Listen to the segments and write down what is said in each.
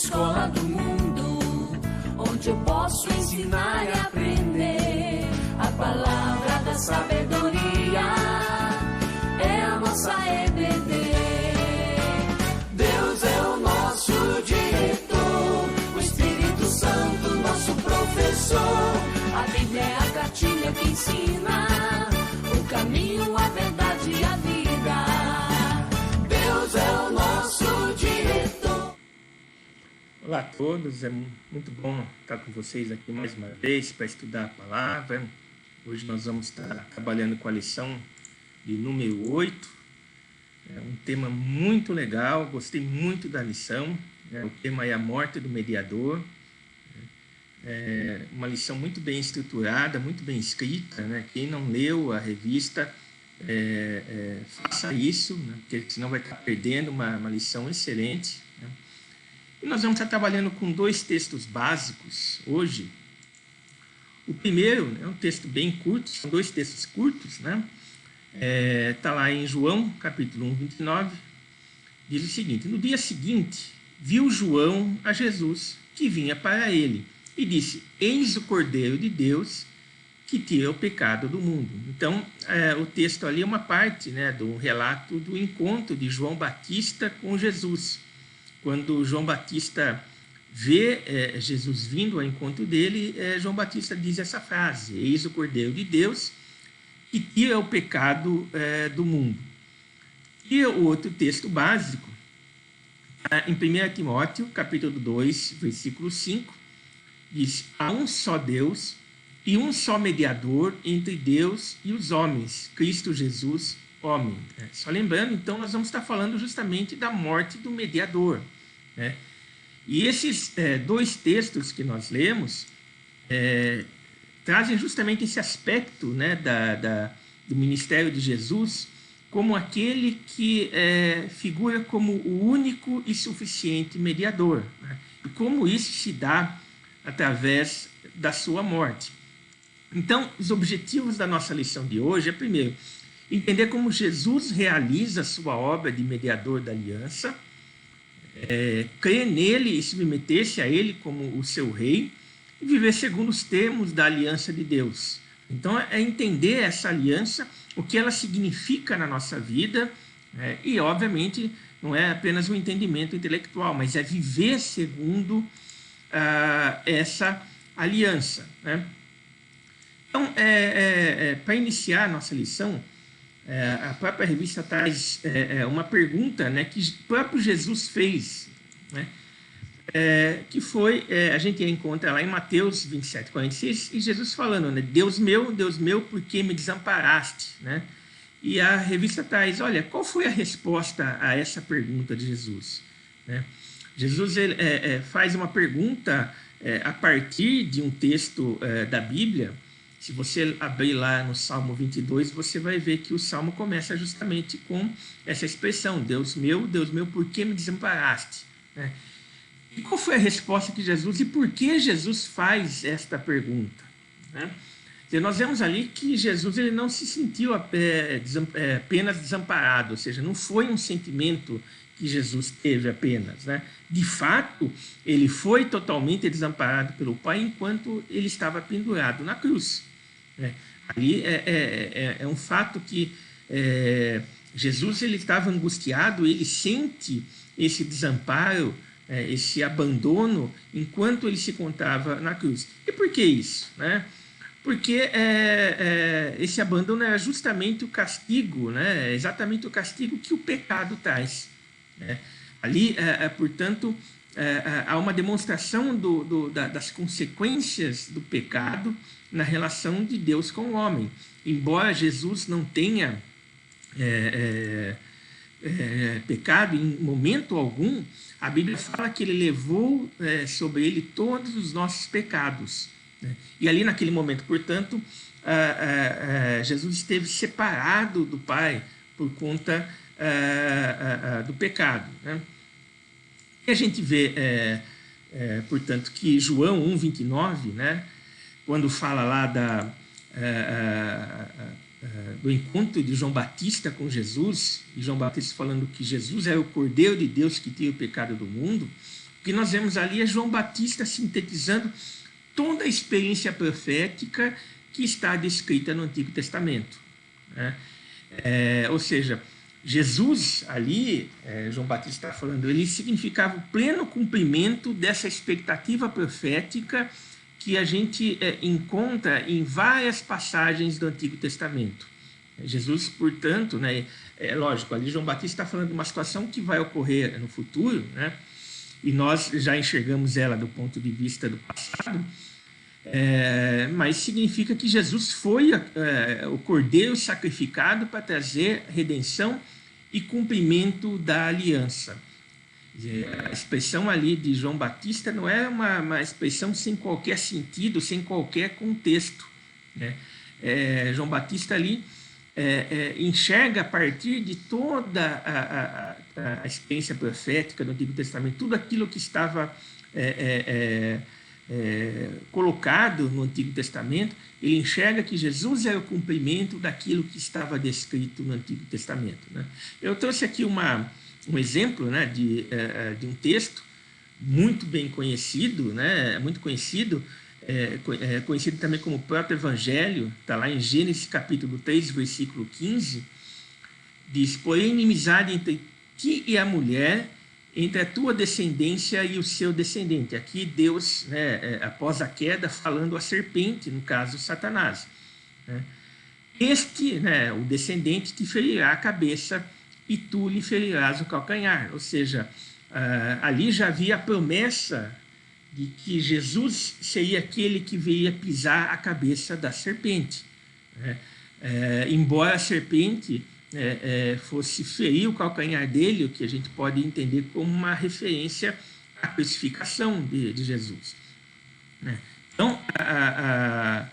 escola do mundo, onde eu posso ensinar e aprender. A palavra da sabedoria é a nossa EBD. Deus é o nosso diretor, o Espírito Santo nosso professor. A Bíblia é a cartilha que ensina o caminho, a verdade e a vida. Deus é o nosso diretor. Olá a todos, é muito bom estar com vocês aqui mais uma vez para estudar a palavra. Hoje nós vamos estar trabalhando com a lição de número 8. É um tema muito legal, gostei muito da lição. O tema é a morte do mediador. É uma lição muito bem estruturada, muito bem escrita, né? Quem não leu a revista, faça isso, né? Porque senão vai estar perdendo uma lição excelente, né? E nós vamos estar trabalhando com 2 textos básicos hoje. O primeiro é um texto bem curto, são 2 textos curtos, né? Está lá em João, capítulo 1, 29, diz o seguinte: no dia seguinte, viu João a Jesus, que vinha para ele, e disse: eis o Cordeiro de Deus, que tira o pecado do mundo. Então, o texto ali é uma parte, né, do relato do encontro de João Batista com Jesus. Quando João Batista vê Jesus vindo ao encontro dele, João Batista diz essa frase: eis o Cordeiro de Deus, que tira o pecado do mundo. E o outro texto básico, em 1 Timóteo, capítulo 2, versículo 5, diz: há um só Deus e um só mediador entre Deus e os homens, Cristo Jesus, homem. Só lembrando, então, nós vamos estar falando justamente da morte do mediador, né? E esses 2 textos que nós lemos trazem justamente esse aspecto, né, do ministério de Jesus como aquele que figura como o único e suficiente mediador, né? E como isso se dá através da sua morte. Então, os objetivos da nossa lição de hoje é, primeiro, entender como Jesus realiza a sua obra de mediador da aliança, crer nele e submeter-se a ele como o seu rei, e viver segundo os termos da aliança de Deus. Então, é entender essa aliança, o que ela significa na nossa vida, e, obviamente, não é apenas um entendimento intelectual, mas é viver segundo essa aliança, né? Então, para iniciar a nossa lição, a própria revista traz uma pergunta, né, que o próprio Jesus fez, né? Que foi, a gente encontra lá em Mateus 27, 46, e Jesus falando, né, Deus meu, por que me desamparaste? Né? E a revista traz, olha, qual foi a resposta a essa pergunta de Jesus? Né? Jesus faz uma pergunta a partir de um texto da Bíblia. Se você abrir lá no Salmo 22, você vai ver que o Salmo começa justamente com essa expressão, Deus meu, por que me desamparaste? Né? E qual foi a resposta de Jesus e por que Jesus faz esta pergunta? Né? Então, nós vemos ali que Jesus ele não se sentiu apenas desamparado, ou seja, não foi um sentimento que Jesus teve apenas, né? De fato, ele foi totalmente desamparado pelo Pai enquanto ele estava pendurado na cruz. Ali é um fato que Jesus ele estava angustiado, ele sente esse desamparo, esse abandono enquanto ele se encontrava na cruz. E por que isso? Né? Porque esse abandono era justamente o castigo, né? Exatamente o castigo que o pecado traz. Né? Ali, portanto, há uma demonstração das consequências do pecado na relação de Deus com o homem. Embora Jesus não tenha pecado em momento algum, a Bíblia fala que ele levou sobre ele todos os nossos pecados. Né? E ali naquele momento, portanto, Jesus esteve separado do Pai por conta do pecado. Né? E a gente vê, portanto, que João 1,29, né, quando fala lá do encontro de João Batista com Jesus, e João Batista falando que Jesus é o Cordeiro de Deus que tira o pecado do mundo, O que nós vemos ali é João Batista sintetizando toda a experiência profética que está descrita no Antigo Testamento, né? Ou seja, Jesus ali, João Batista está falando, ele significava o pleno cumprimento dessa expectativa profética que a gente encontra em várias passagens do Antigo Testamento. Jesus, portanto, né, lógico, ali João Batista está falando de uma situação que vai ocorrer no futuro, né, e nós já enxergamos ela do ponto de vista do passado, mas significa que Jesus foi o cordeiro sacrificado para trazer redenção e cumprimento da aliança. A expressão ali de João Batista não é uma expressão sem qualquer sentido, sem qualquer contexto, né? João Batista ali enxerga a partir de toda a experiência profética do Antigo Testamento, tudo aquilo que estava colocado no Antigo Testamento, ele enxerga que Jesus é o cumprimento daquilo que estava descrito no Antigo Testamento, né? Eu trouxe aqui um exemplo, né, de um texto muito bem conhecido, né, muito conhecido, conhecido também como o próprio Evangelho, está lá em Gênesis capítulo 3, versículo 15, diz: porém, inimizade entre ti e a mulher, entre a tua descendência e o seu descendente. Aqui Deus, né, após a queda, falando a serpente, no caso Satanás, né? Este, né, o descendente, te ferirá a cabeça e tu lhe ferirás o calcanhar. Ou seja, ali já havia a promessa de que Jesus seria aquele que viria pisar a cabeça da serpente, né? Embora a serpente fosse ferir o calcanhar dele, o que a gente pode entender como uma referência à crucificação de Jesus, né? Então, a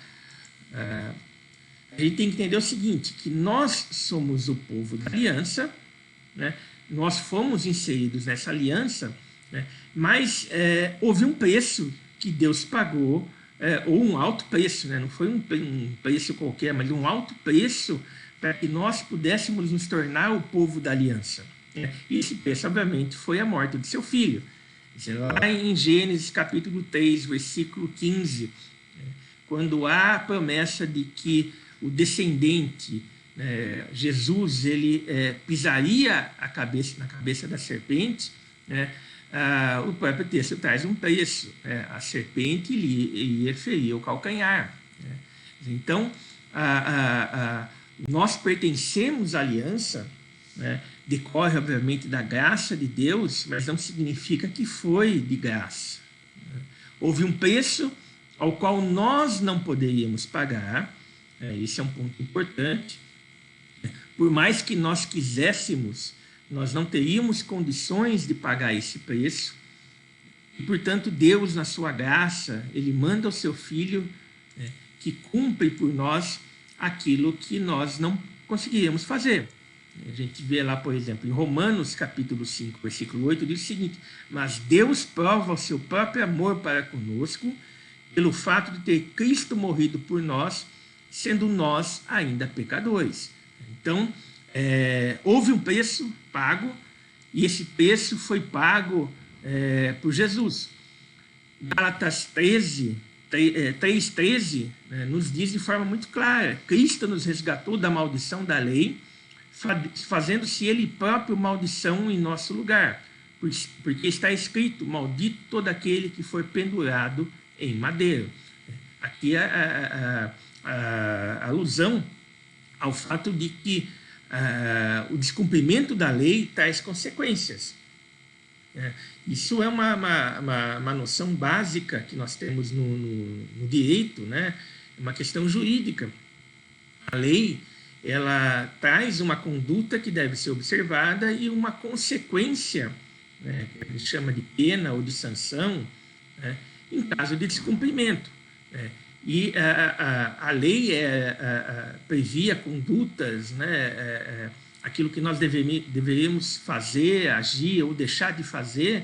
gente tem que entender o seguinte, que nós somos o povo da aliança, né? Nós fomos inseridos nessa aliança, né? Mas houve um preço que Deus pagou, ou um alto preço, né? Não foi um preço qualquer, mas um alto preço para que nós pudéssemos nos tornar o povo da aliança, né? E esse preço, obviamente, foi a morte de seu filho. Lá em Gênesis capítulo 3, versículo 15, quando há a promessa de que o descendente, Jesus, ele pisaria na cabeça da serpente, né? O próprio texto traz um preço, a serpente ia ferir o calcanhar, né? Então, nós pertencemos à aliança, né? Decorre, obviamente, da graça de Deus, mas não significa que foi de graça, né? Houve um preço ao qual nós não poderíamos pagar, esse é um ponto importante. Por mais que nós quiséssemos, nós não teríamos condições de pagar esse preço. E, portanto, Deus, na sua graça, ele manda o seu Filho, que cumpre por nós aquilo que nós não conseguiríamos fazer. A gente vê lá, por exemplo, em Romanos capítulo 5, versículo 8, diz o seguinte: mas Deus prova o seu próprio amor para conosco pelo fato de ter Cristo morrido por nós, sendo nós ainda pecadores. Então, houve um preço pago, e esse preço foi pago por Jesus. Gálatas 3,13 nos diz de forma muito clara: Cristo nos resgatou da maldição da lei, fazendo-se ele próprio maldição em nosso lugar, porque está escrito: maldito todo aquele que for pendurado em madeiro. Aqui a alusão ao fato de que o descumprimento da lei traz consequências. Isso é uma noção básica que nós temos no direito, né? É uma questão jurídica. A lei, ela traz uma conduta que deve ser observada e uma consequência, né, que a gente chama de pena ou de sanção, né, em caso de descumprimento, né? E a lei previa condutas, né, aquilo que nós deveríamos fazer, agir ou deixar de fazer,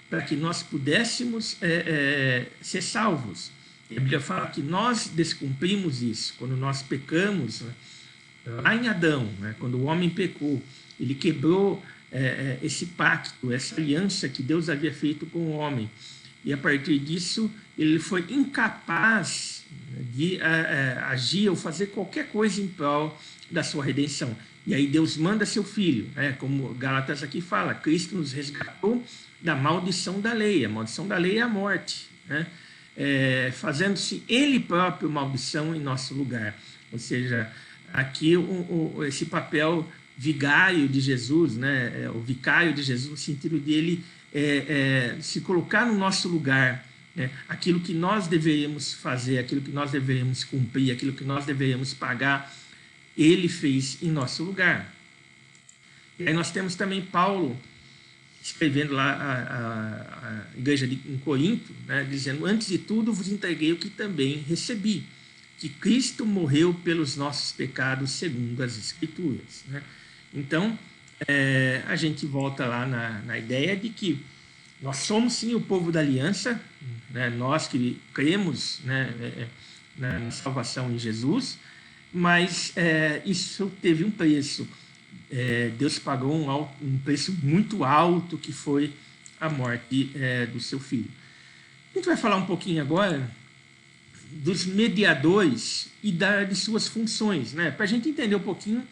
para que nós pudéssemos ser salvos. A Bíblia fala que nós descumprimos isso quando nós pecamos, né? Lá em Adão, né, quando o homem pecou, ele quebrou esse pacto, essa aliança que Deus havia feito com o homem. E a partir disso, ele foi incapaz de agir ou fazer qualquer coisa em prol da sua redenção. E aí Deus manda seu filho, como Gálatas aqui fala, Cristo nos resgatou da maldição da lei. A maldição da lei é a morte, fazendo-se ele próprio maldição em nosso lugar. Ou seja, aqui esse papel vigário de Jesus, o vicário de Jesus, no sentido de ele se colocar no nosso lugar, aquilo que nós deveríamos fazer, aquilo que nós deveríamos cumprir, aquilo que nós deveríamos pagar, ele fez em nosso lugar. E aí nós temos também Paulo escrevendo lá a igreja em Corinto, dizendo: antes de tudo vos entreguei o que também recebi, que Cristo morreu pelos nossos pecados segundo as Escrituras. Então, a gente volta lá na ideia de que nós somos sim o povo da aliança, nós que cremos na salvação em Jesus, mas isso teve um preço. Deus pagou um preço muito alto, que foi a morte do seu filho. A gente vai falar um pouquinho agora dos mediadores e de suas funções, para a gente entender um pouquinho,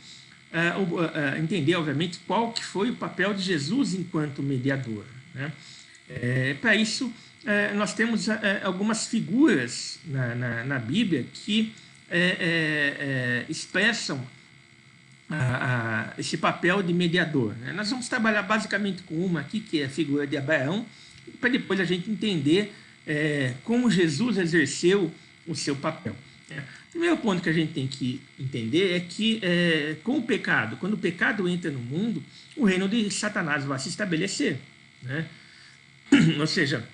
entender, obviamente, qual que foi o papel de Jesus enquanto mediador. Para isso, nós temos algumas figuras na Bíblia que expressam esse papel de mediador. Nós vamos trabalhar basicamente com uma aqui, que é a figura de Abraão, para depois a gente entender como Jesus exerceu o seu papel. O primeiro ponto que a gente tem que entender é que, com o pecado, quando o pecado entra no mundo, o reino de Satanás vai se estabelecer. Ou seja,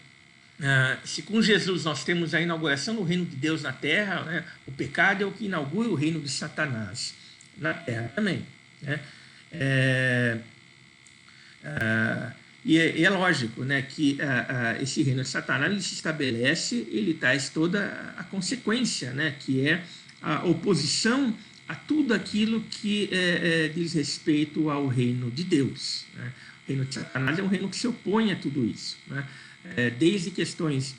se com Jesus nós temos a inauguração do reino de Deus na terra, o pecado é o que inaugura o reino de Satanás na terra também. E é lógico, que esse reino de Satanás ele se estabelece, ele traz toda a consequência, que é a oposição a tudo aquilo que diz respeito ao reino de Deus. O reino de Satanás é um reino que se opõe a tudo isso, desde questões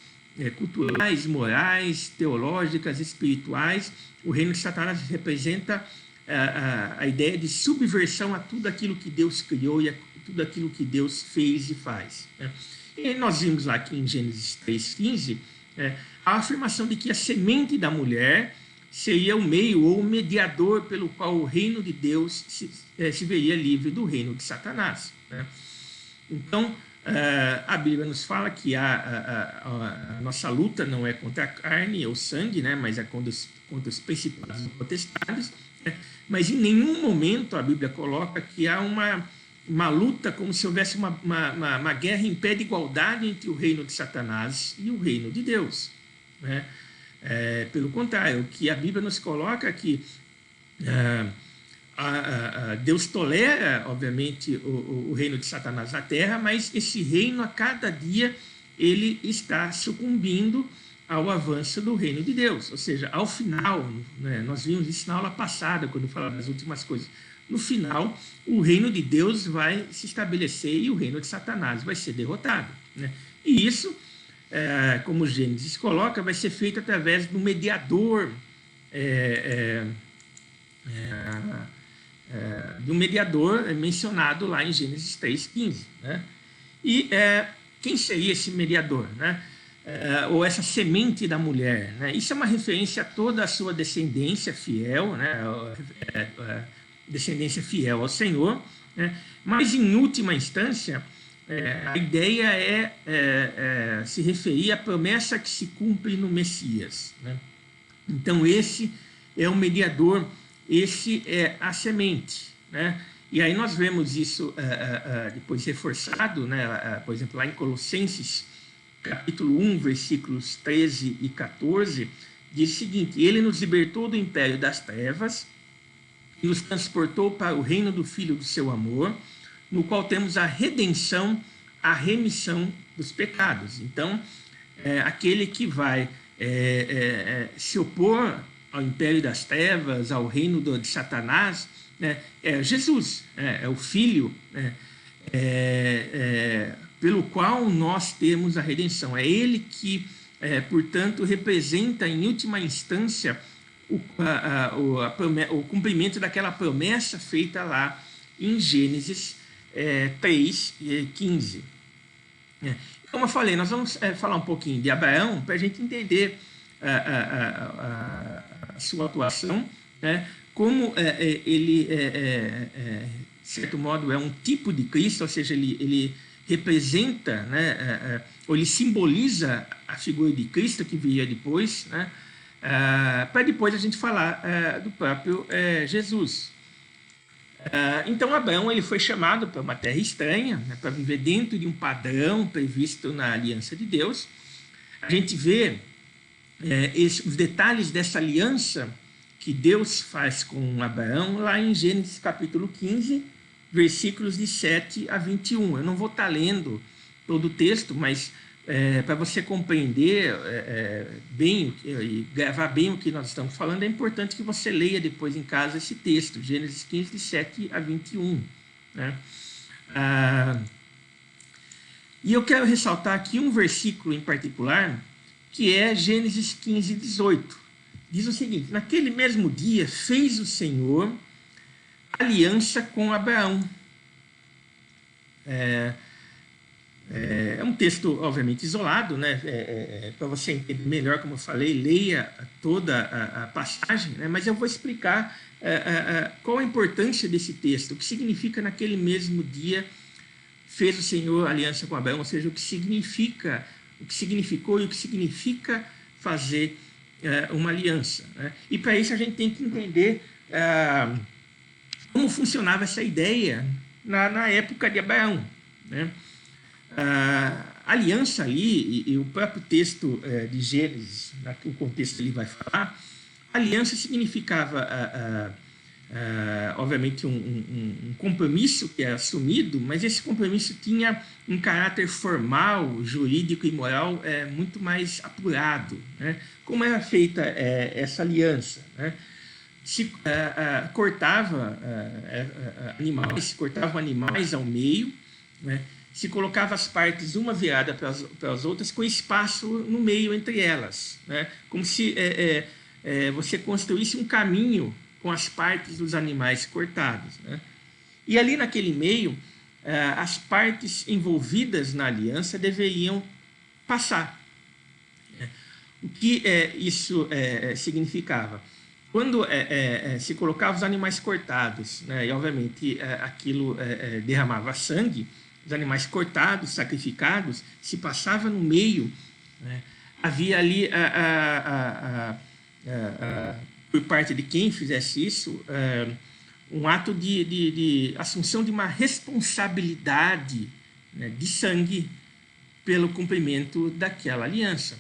culturais, morais, teológicas, espirituais. O reino de Satanás representa a ideia de subversão a tudo aquilo que Deus criou e a tudo aquilo que Deus fez e faz. E nós vimos lá aqui em Gênesis 3,15 a afirmação de que a semente da mulher seria o meio ou o mediador pelo qual o reino de Deus se veria livre do reino de Satanás. Então, a Bíblia nos fala que a nossa luta não é contra a carne ou sangue, mas é contra os principados e potestades. Mas em nenhum momento a Bíblia coloca que há uma luta como se houvesse uma guerra em pé de igualdade entre o reino de Satanás e o reino de Deus. Pelo contrário, o que a Bíblia nos coloca é que Deus tolera, obviamente, o reino de Satanás na terra, mas esse reino, a cada dia, ele está sucumbindo ao avanço do reino de Deus. Ou seja, ao final, nós vimos isso na aula passada, quando falamos das últimas coisas, no final, o reino de Deus vai se estabelecer e o reino de Satanás vai ser derrotado. E isso, como Gênesis coloca, vai ser feito através do mediador, do mediador mencionado lá em Gênesis 3,15. E quem seria esse mediador? Ou essa semente da mulher? Isso é uma referência a toda a sua descendência fiel, descendência fiel ao Senhor, mas em última instância a ideia é se referir à promessa que se cumpre no Messias. Então esse é o mediador, esse é a semente. E aí nós vemos isso depois reforçado, por exemplo, lá em Colossenses capítulo 1, versículos 13 e 14, diz o seguinte: ele nos libertou do império das trevas e nos transportou para o reino do Filho do seu amor, no qual temos a redenção, a remissão dos pecados. Então, aquele que vai se opor ao império das trevas, ao reino de Satanás, é Jesus, é o Filho, pelo qual nós temos a redenção. É ele que, portanto, representa, em última instância, o cumprimento daquela promessa feita lá em Gênesis 3:15. Como eu falei, nós vamos falar um pouquinho de Abraão para a gente entender a sua atuação, né? Como ele, de certo modo, é um tipo de Cristo, ou seja, ele representa, né, ou ele simboliza a figura de Cristo que viria depois, né, para depois a gente falar do próprio Jesus. Então Abraão ele foi chamado para uma terra estranha, né, para viver dentro de um padrão previsto na aliança de Deus. A gente vê os detalhes dessa aliança que Deus faz com Abraão lá em Gênesis capítulo 15, versículos de 7 a 21. Eu não vou estar lendo todo o texto, mas para você compreender bem e gravar bem o que nós estamos falando, é importante que você leia depois em casa esse texto, Gênesis 15, de 7 a 21. Né? E eu quero ressaltar aqui um versículo em particular, que é Gênesis 15, 18. Diz o seguinte: naquele mesmo dia fez o Senhor aliança com Abraão. É um texto, obviamente, isolado, né? Para você entender melhor, como eu falei, leia toda a passagem, né? Mas eu vou explicar qual a importância desse texto, o que significa naquele mesmo dia fez o Senhor aliança com Abraão, ou seja, o que significa, o que significou e o que significa fazer uma aliança. Né? E para isso a gente tem que entender como funcionava essa ideia na época de Abraão. Né? A aliança ali, e o próprio texto de Gênesis, no contexto ele vai falar, aliança significava, obviamente, um compromisso que é assumido, mas esse compromisso tinha um caráter formal, jurídico e moral muito mais apurado. Né? Como era feita essa aliança? Né? Se cortavam animais ao meio, né? Se colocava as partes uma virada para as outras, com espaço no meio entre elas, né? Como se você construísse um caminho com as partes dos animais cortados. Né? E ali naquele meio, as partes envolvidas na aliança deveriam passar. O que isso significava? Quando se colocava os animais cortados, né, e obviamente aquilo derramava sangue, os animais cortados, sacrificados, se passava no meio, né, havia ali por parte de quem fizesse isso, um ato de assunção de uma responsabilidade, né, de sangue pelo cumprimento daquela aliança.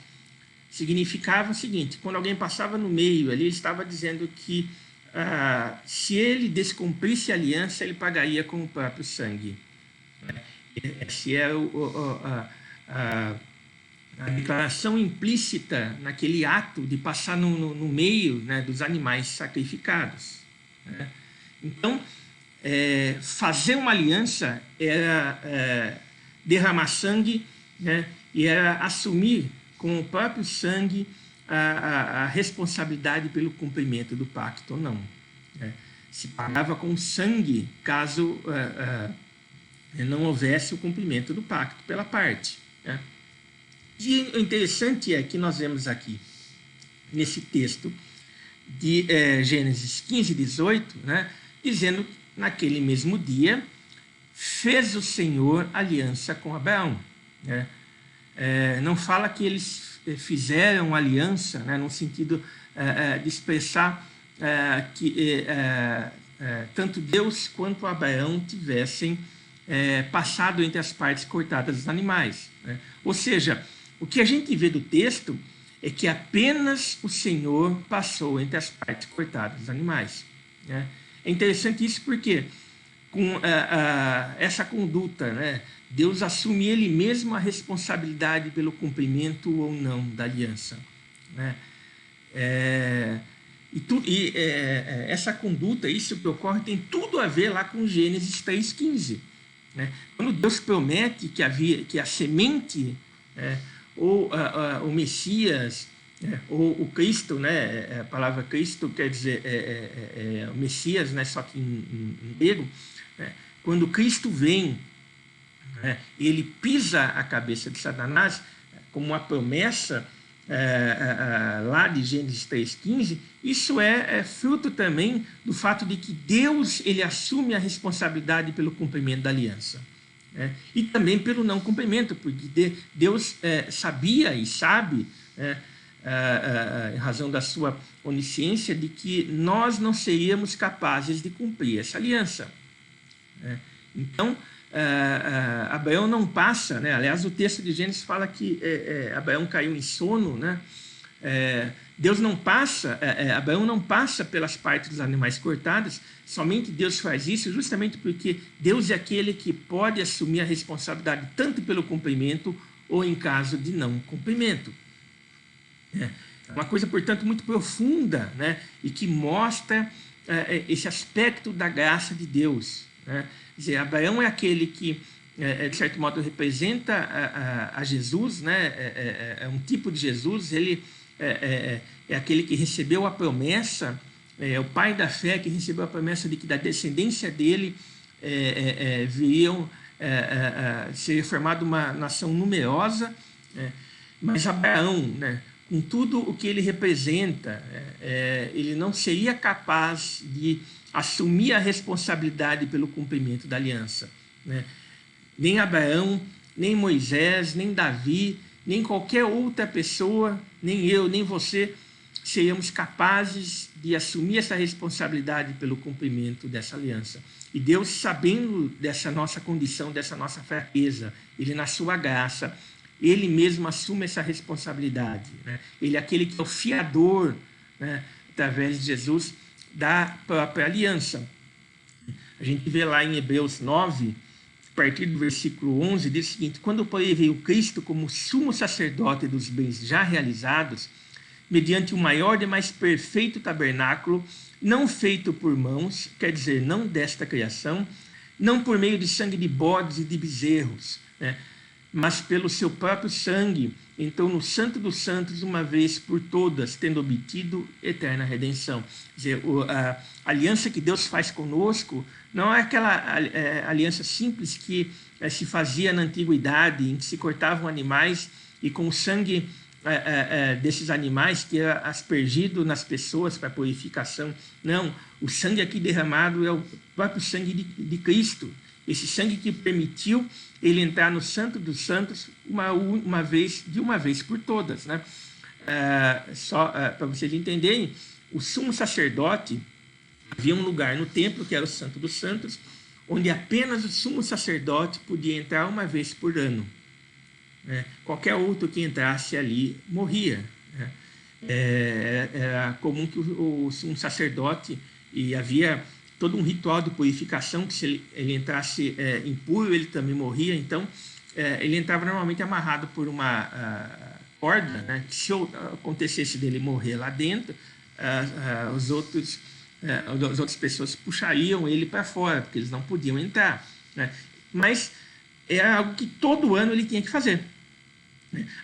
Significava o seguinte: quando alguém passava no meio ali, ele estava dizendo que se ele descumprisse a aliança, ele pagaria com o próprio sangue. Essa é a declaração implícita naquele ato de passar no meio, né, dos animais sacrificados. Né? Então, fazer uma aliança era derramar sangue, né, e era assumir com o próprio sangue a responsabilidade pelo cumprimento do pacto ou não. Né? Se pagava com sangue caso não houvesse o cumprimento do pacto pela parte. Né? E o interessante é que nós vemos aqui, nesse texto de Gênesis 15, 18, né, dizendo que naquele mesmo dia fez o Senhor aliança com Abraão. Né? Não fala que eles fizeram aliança, né, no sentido de expressar que tanto Deus quanto Abraão tivessem passado entre as partes cortadas dos animais. Né? Ou seja, o que a gente vê do texto é que apenas o Senhor passou entre as partes cortadas dos animais. Né? É interessante isso porque, com essa conduta, né, Deus assume ele mesmo a responsabilidade pelo cumprimento ou não da aliança. Né? Essa conduta, isso que ocorre, tem tudo a ver lá com Gênesis 3,15. né? Quando Deus promete que a semente, ou o Messias, ou o Cristo, né? A palavra Cristo quer dizer o Messias, né? Só que em grego, né? Quando Cristo vem, e ele pisa a cabeça de Satanás, como uma promessa lá de Gênesis 3,15, isso é fruto também do fato de que Deus ele assume a responsabilidade pelo cumprimento da aliança. E também pelo não cumprimento, porque Deus sabia e sabe, em razão da sua onisciência, de que nós não seríamos capazes de cumprir essa aliança. Então, Abraão não passa, né? Aliás, o texto de Gênesis fala que Abraão caiu em sono, né? Abraão não passa pelas partes dos animais cortadas, somente Deus faz isso justamente porque Deus é aquele que pode assumir a responsabilidade tanto pelo cumprimento ou em caso de não cumprimento. É uma coisa, portanto, muito profunda, né? E que mostra esse aspecto da graça de Deus, né? Quer dizer, Abraão é aquele que, de certo modo, representa a Jesus, né? É um tipo de Jesus, ele é aquele que recebeu a promessa, o pai da fé que recebeu a promessa de que da descendência dele viriam ser formada uma nação numerosa, mas Abraão, né, com tudo o que ele representa, ele não seria capaz de assumir a responsabilidade pelo cumprimento da aliança, né? Nem Abraão, nem Moisés, nem Davi, nem qualquer outra pessoa, nem eu, nem você, seríamos capazes de assumir essa responsabilidade pelo cumprimento dessa aliança. E Deus, sabendo dessa nossa condição, dessa nossa fraqueza, ele, na sua graça, ele mesmo assume essa responsabilidade, né? Ele é aquele que é o fiador, né, através de Jesus, da própria aliança. A gente vê lá em Hebreus 9, a partir do versículo 11, diz o seguinte: quando, porém, veio Cristo como sumo sacerdote dos bens já realizados, mediante o maior e mais perfeito tabernáculo, não feito por mãos, quer dizer, não desta criação, não por meio de sangue de bodes e de bezerros, né, mas pelo seu próprio sangue, então no Santo dos Santos, uma vez por todas, tendo obtido eterna redenção. Quer dizer, a aliança que Deus faz conosco não é aquela aliança simples que se fazia na antiguidade, em que se cortavam animais e com o sangue desses animais que era aspergido nas pessoas para purificação. Não, o sangue aqui derramado é o próprio sangue de Cristo. Esse sangue que permitiu ele entrar no Santo dos Santos de uma vez por todas, né? Para vocês entenderem, o sumo sacerdote havia um lugar no templo, que era o Santo dos Santos, onde apenas o sumo sacerdote podia entrar uma vez por ano. Qualquer outro que entrasse ali morria, né? Era comum que o sumo sacerdote, e havia todo um ritual de purificação, que se ele entrasse impuro, ele também morria. Então, ele entrava normalmente amarrado por uma corda, né? Se acontecesse dele morrer lá dentro, as outras pessoas puxariam ele para fora, porque eles não podiam entrar, né? Mas era algo que todo ano ele tinha que fazer.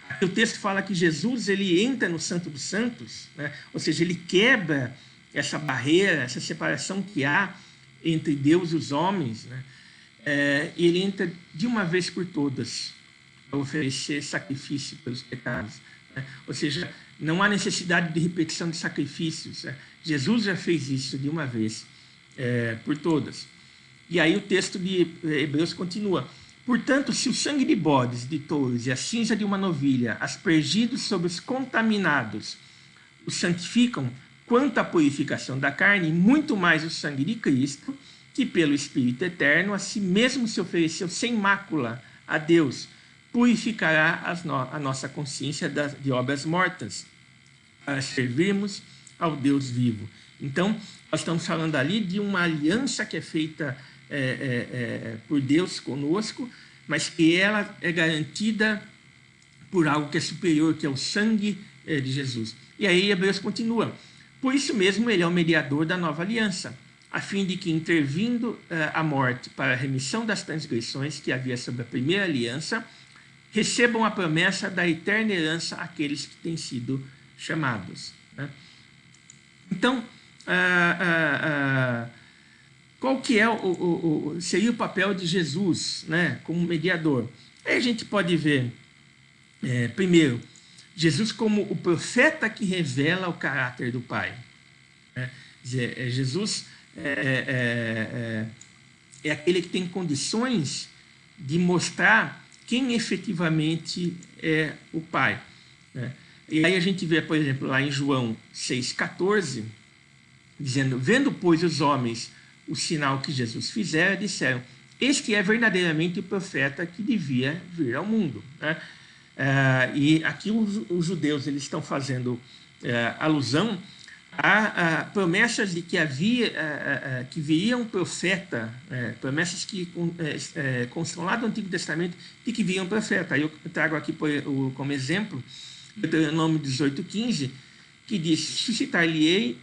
Aqui o texto fala que Jesus ele entra no Santo dos Santos, né? Ou seja, ele quebra essa barreira, essa separação que há entre Deus e os homens, né? E ele entra de uma vez por todas para oferecer sacrifício pelos pecados, né? Ou seja, não há necessidade de repetição de sacrifícios, né? Jesus já fez isso de uma vez por todas. E aí o texto de Hebreus continua: portanto, se o sangue de bodes, de touros e a cinza de uma novilha, aspergidos sobre os contaminados, os santificam quanto à purificação da carne, muito mais o sangue de Cristo, que pelo Espírito Eterno a si mesmo se ofereceu sem mácula a Deus, purificará a nossa consciência de obras mortas, para servirmos ao Deus vivo. Então, nós estamos falando ali de uma aliança que é feita por Deus conosco, mas que ela é garantida por algo que é superior, que é o sangue de Jesus. E aí Hebreus continua: por isso mesmo ele é o mediador da nova aliança, a fim de que, intervindo a morte para a remissão das transgressões que havia sobre a primeira aliança, recebam a promessa da eterna herança àqueles que têm sido chamados. Né? Então, qual que é seria o papel de Jesus, né, como mediador? Aí a gente pode ver, primeiro, Jesus como o profeta que revela o caráter do Pai. Né? Jesus é aquele que tem condições de mostrar quem efetivamente é o Pai. Né? E aí a gente vê, por exemplo, lá em João 6,14, dizendo: vendo, pois, os homens o sinal que Jesus fizera, disseram: este é verdadeiramente o profeta que devia vir ao mundo. Né? E aqui os judeus eles estão fazendo alusão a promessas de que que viria um profeta, promessas que constam lá do Antigo Testamento de que viria um profeta. Aí eu trago aqui como exemplo Deuteronômio 18,15, que diz: suscitar-lhe-ei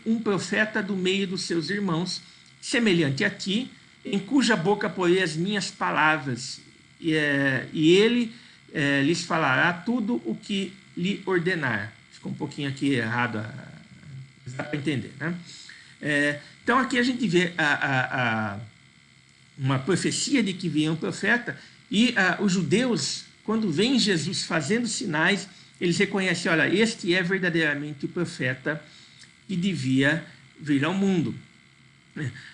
um profeta do meio dos seus irmãos, semelhante a ti, em cuja boca porei as minhas palavras, e ele lhes falará tudo o que lhe ordenar. Ficou um pouquinho aqui errado, mas dá para entender. Né? Então aqui a gente vê uma profecia de que viria um profeta, e os judeus, quando veem Jesus fazendo sinais, eles reconhecem: olha, este é verdadeiramente o profeta que devia vir ao mundo.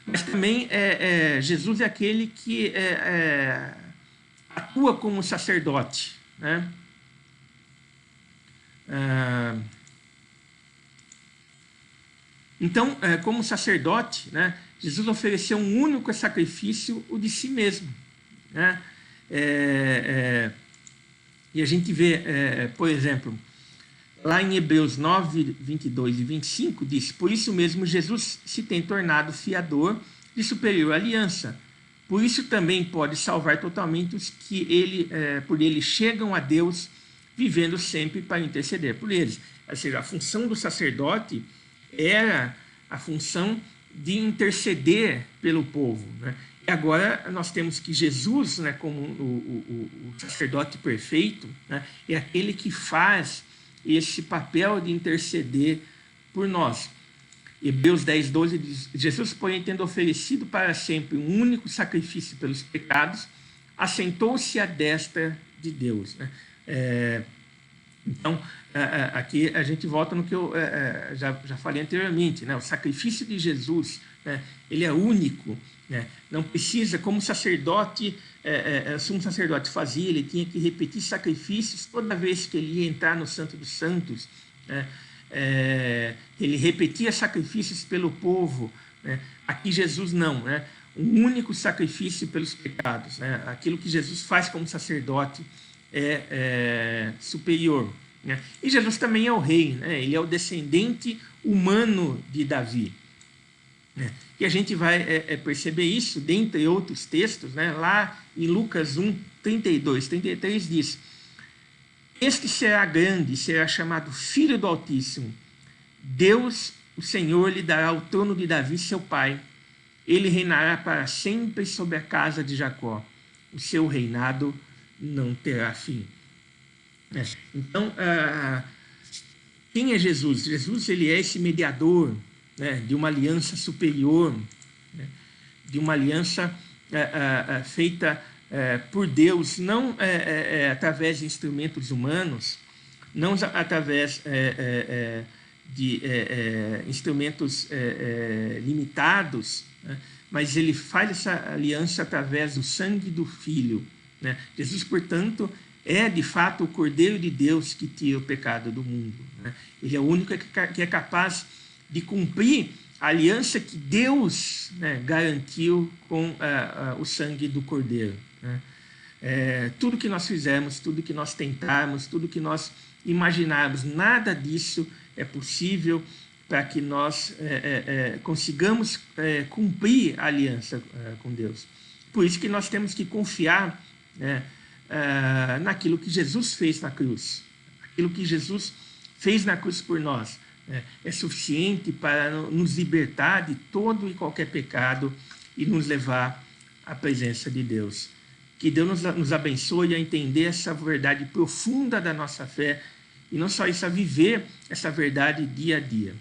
Mas também Jesus é aquele que atua como sacerdote. Né? Então, como sacerdote, né, Jesus ofereceu um único sacrifício, o de si mesmo. Né? E a gente vê, por exemplo, lá em Hebreus 9, 22 e 25, diz: por isso mesmo Jesus se tem tornado fiador de superior aliança. Por isso também pode salvar totalmente os que por ele chegam a Deus, vivendo sempre para interceder por eles. Ou seja, a função do sacerdote era a função de interceder pelo povo. Né? E agora nós temos que Jesus, né, como o sacerdote perfeito, né, é aquele que faz esse papel de interceder por nós. Hebreus 10, 12 diz: Jesus, porém, tendo oferecido para sempre um único sacrifício pelos pecados, assentou-se à destra de Deus. Né? Então, aqui a gente volta no que eu já falei anteriormente. Né? O sacrifício de Jesus, né, ele é único. Né? Não precisa, como sacerdote, o sumo sacerdote fazia, ele tinha que repetir sacrifícios toda vez que ele ia entrar no Santo dos Santos. Né? Ele repetia sacrifícios pelo povo. Né? Aqui Jesus não, né? Um único sacrifício pelos pecados. Né? Aquilo que Jesus faz como sacerdote é superior. Né? E Jesus também é o rei, né? Ele é o descendente humano de Davi. Né? E a gente vai perceber isso dentre outros textos. Né? Lá em Lucas 1, 32, 33 diz: este será grande, será chamado Filho do Altíssimo. Deus, o Senhor, lhe dará o trono de Davi, seu pai. Ele reinará para sempre sobre a casa de Jacó. O seu reinado não terá fim. Então, quem é Jesus? Jesus, ele é esse mediador, né, de uma aliança superior, né, de uma aliança feita por Deus, não através de instrumentos humanos, não através de instrumentos limitados, né, mas ele faz essa aliança através do sangue do Filho. Né? Jesus, portanto, é de fato o Cordeiro de Deus que tira o pecado do mundo. Né? Ele é o único que é capaz de cumprir a aliança que Deus, né, garantiu com o sangue do Cordeiro. Né? Tudo que nós fizermos, tudo que nós tentarmos, tudo que nós imaginarmos, nada disso é possível para que nós consigamos cumprir a aliança com Deus. Por isso que nós temos que confiar, né, naquilo que Jesus fez na cruz. Aquilo que Jesus fez na cruz por nós. é suficiente para nos libertar de todo e qualquer pecado e nos levar à presença de Deus. Que Deus nos abençoe a entender essa verdade profunda da nossa fé e não só isso, a viver essa verdade dia a dia.